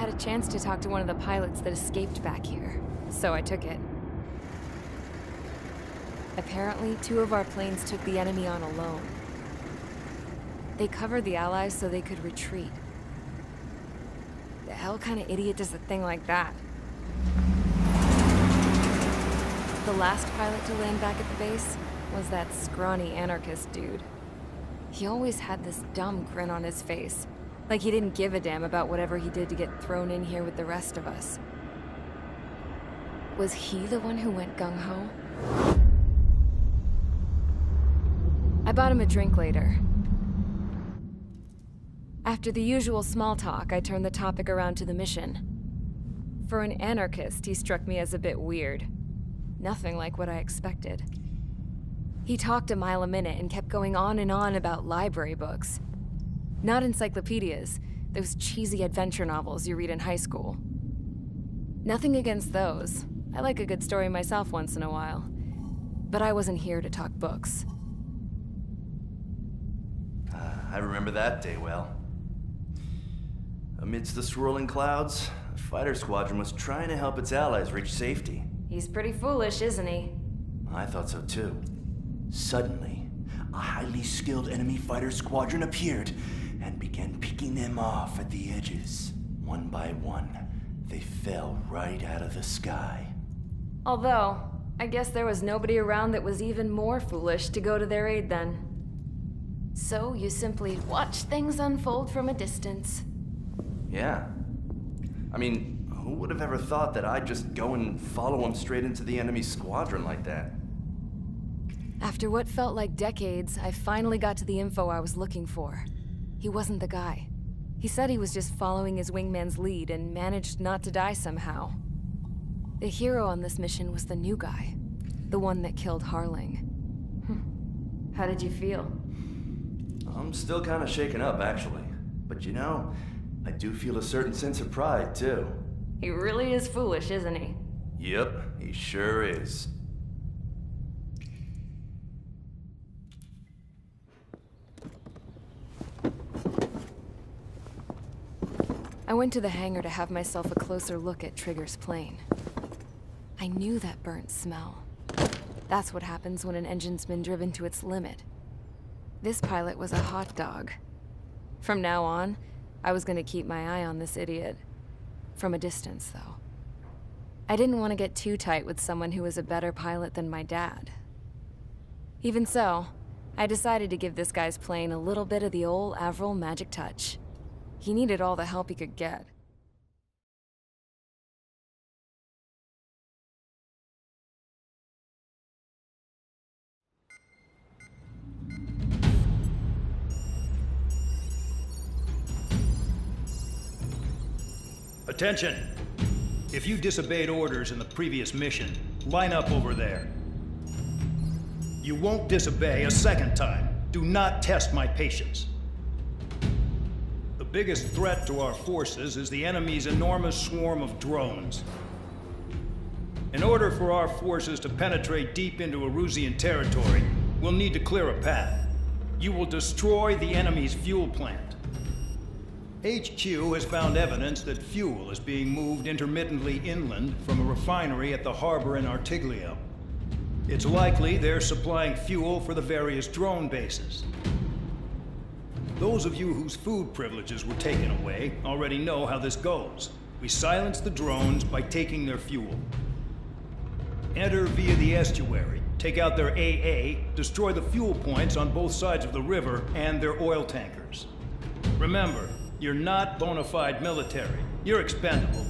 had a chance to talk to one of the pilots that escaped back here, so I took it. Apparently, 2 of our planes took the enemy on alone. They covered the Allies so they could retreat. The hell kind of idiot does a thing like that? The last pilot to land back at the base was that scrawny anarchist dude. He always had this dumb grin on his face, like he didn't give a damn about whatever he did to get thrown in here with the rest of us. Was he the one who went gung-ho? I bought him a drink later. After the usual small talk, I turned the topic around to the mission. For an anarchist, he struck me as a bit weird. Nothing like what I expected. He talked a mile a minute and kept going on and on about library books. Not encyclopedias, those cheesy adventure novels you read in high school. Nothing against those. I like a good story myself once in a while. But I wasn't here to talk books. I remember that day well. Amidst the swirling clouds, a fighter squadron was trying to help its allies reach safety. He's pretty foolish, isn't he? I thought so too. Suddenly, a highly skilled enemy fighter squadron appeared and began picking them off at the edges. One by one, they fell right out of the sky. Although, I guess there was nobody around that was even more foolish to go to their aid then. So you simply watch things unfold from a distance. Yeah. I mean, who would have ever thought that I'd just go and follow him straight into the enemy squadron like that? After what felt like decades, I finally got to the info I was looking for. He wasn't the guy. He said he was just following his wingman's lead and managed not to die somehow. The hero on this mission was the new guy. The one that killed Harling. How did you feel? I'm still kind of shaken up, actually. But you know, I do feel a certain sense of pride, too. He really is foolish, isn't he? Yep, he sure is. I went to the hangar to have myself a closer look at Trigger's plane. I knew that burnt smell. That's what happens when an engine's been driven to its limit. This pilot was a hot dog. From now on, I was gonna keep my eye on this idiot. From a distance, though. I didn't want to get too tight with someone who was a better pilot than my dad. Even so, I decided to give this guy's plane a little bit of the old Avril magic touch. He needed all the help he could get. Attention! If you disobeyed orders in the previous mission, line up over there. You won't disobey a second time. Do not test my patience. The biggest threat to our forces is the enemy's enormous swarm of drones. In order for our forces to penetrate deep into Erusian territory, we'll need to clear a path. You will destroy the enemy's fuel plant. HQ has found evidence that fuel is being moved intermittently inland from a refinery at the harbor in Artiglio. It's likely they're supplying fuel for the various drone bases. Those of you whose food privileges were taken away already know how this goes. We silence the drones by taking their fuel. Enter via the estuary, take out their AA, destroy the fuel points on both sides of the river and their oil tankers. Remember, you're not bona fide military. You're expendable.